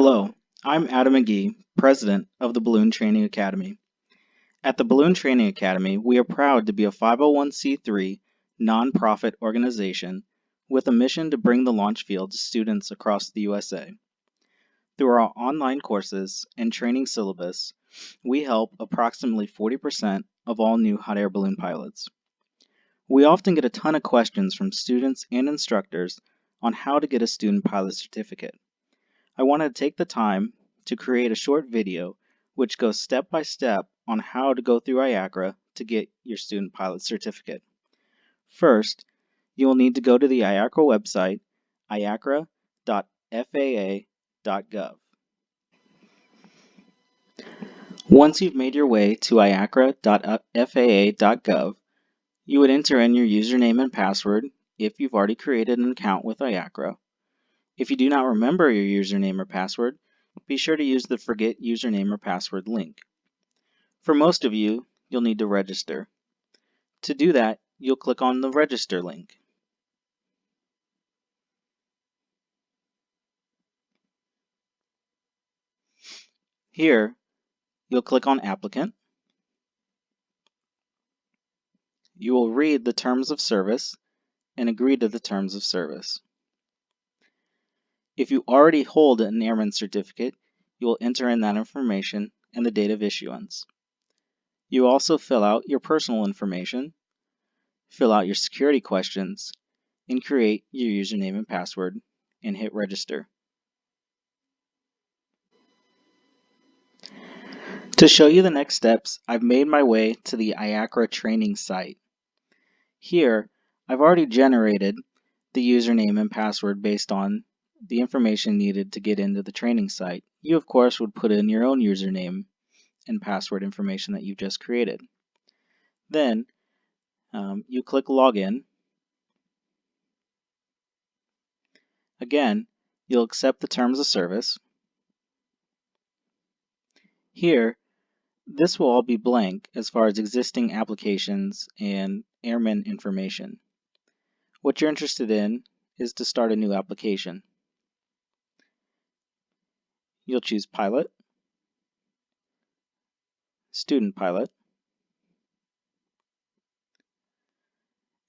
Hello, I'm Adam McGee, President of the Balloon Training Academy. At the Balloon Training Academy, we are proud to be a 501c3 nonprofit organization with a mission to bring the launch field to students across the USA. Through our online courses and training syllabus, we help approximately 40% of all new hot air balloon pilots. We often get a ton of questions from students and instructors on how to get a student pilot certificate. I wanted to take the time to create a short video which goes step by step on how to go through IACRA to get your student pilot certificate. First, you will need to go to the IACRA website, iacra.faa.gov. Once you've made your way to iacra.faa.gov, you would enter in your username and password if you've already created an account with IACRA. If you do not remember your username or password, be sure to use the Forget Username or Password link. For most of you, you'll need to register. To do that, you'll click on the Register link. Here, you'll click on Applicant. You will read the Terms of Service and agree to the Terms of Service. If you already hold an Airman certificate, you will enter in that information and the date of issuance. You also fill out your personal information, fill out your security questions, and create your username and password, and hit register. To show you the next steps, I've made my way to the IACRA training site. Here, I've already generated the username and password based on the information needed to get into the training site. You, of course, would put in your own username and password information that you just created. Then, you click Login. Again, you'll accept the terms of service. Here, this will all be blank as far as existing applications and airman information. What you're interested in is to start a new application. You'll choose Pilot, Student Pilot,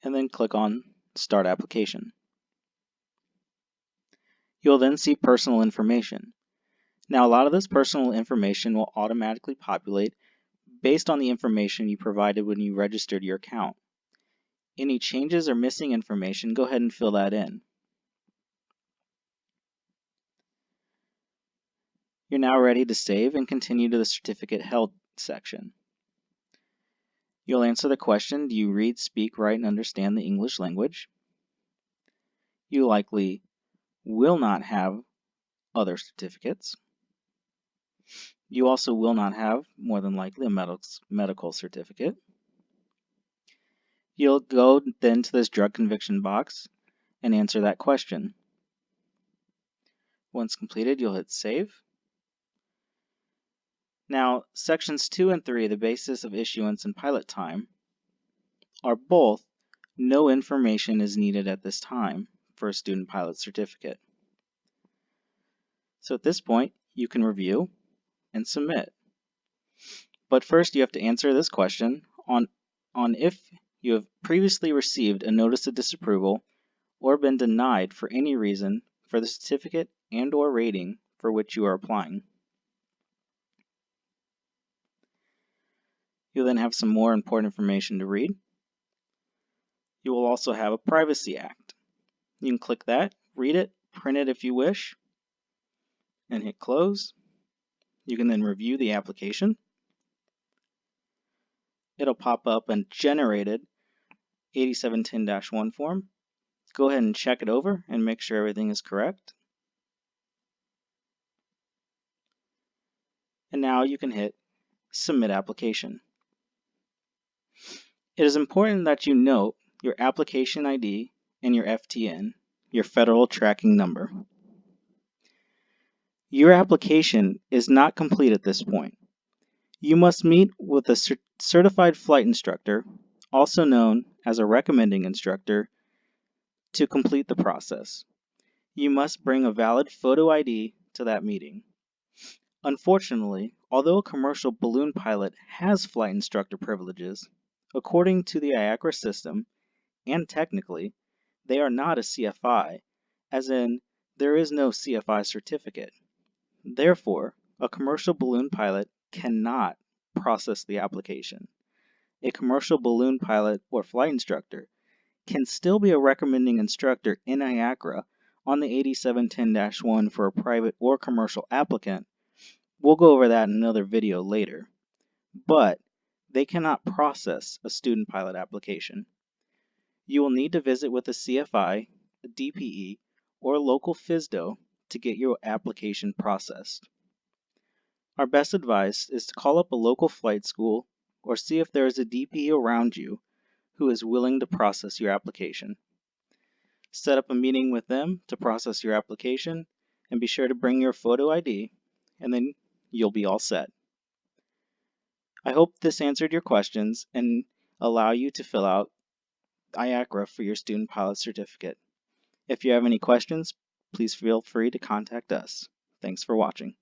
and then click on Start Application. You'll then see personal information. Now, a lot of this personal information will automatically populate based on the information you provided when you registered your account. Any changes or missing information, go ahead and fill that in. You're now ready to save and continue to the Certificate Held section. You'll answer the question, do you read, speak, write, and understand the English language? You likely will not have other certificates. You also will not have, more than likely, a medical certificate. You'll go then to this drug conviction box and answer that question. Once completed, you'll hit Save. Now, sections 2 and 3, the basis of issuance and pilot time, are both no information is needed at this time for a student pilot certificate. So at this point, you can review and submit. But first, you have to answer this question on if you have previously received a notice of disapproval or been denied for any reason for the certificate and/or rating for which you are applying. You'll then have some more important information to read. You will also have a Privacy Act. You can click that, read it, print it if you wish, and hit Close. You can then review the application. It'll pop up a generated 8710-1 form. Go ahead and check it over and make sure everything is correct. And now you can hit Submit Application. It is important that you note your application ID and your FTN, your Federal Tracking Number. Your application is not complete at this point. You must meet with a certified flight instructor, also known as a recommending instructor, to complete the process. You must bring a valid photo ID to that meeting. Unfortunately, although a commercial balloon pilot has flight instructor privileges, according to the IACRA system, and technically, they are not a CFI, as in, there is no CFI certificate. Therefore, a commercial balloon pilot cannot process the application. A commercial balloon pilot or flight instructor can still be a recommending instructor in IACRA on the 8710-1 for a private or commercial applicant. We'll go over that in another video later. But they cannot process a student pilot application. You will need to visit with a CFI, a DPE, or a local FSDO to get your application processed. Our best advice is to call up a local flight school or see if there is a DPE around you who is willing to process your application. Set up a meeting with them to process your application and be sure to bring your photo ID, and then you'll be all set. I hope this answered your questions and allow you to fill out IACRA for your student pilot certificate. If you have any questions, please feel free to contact us. Thanks for watching.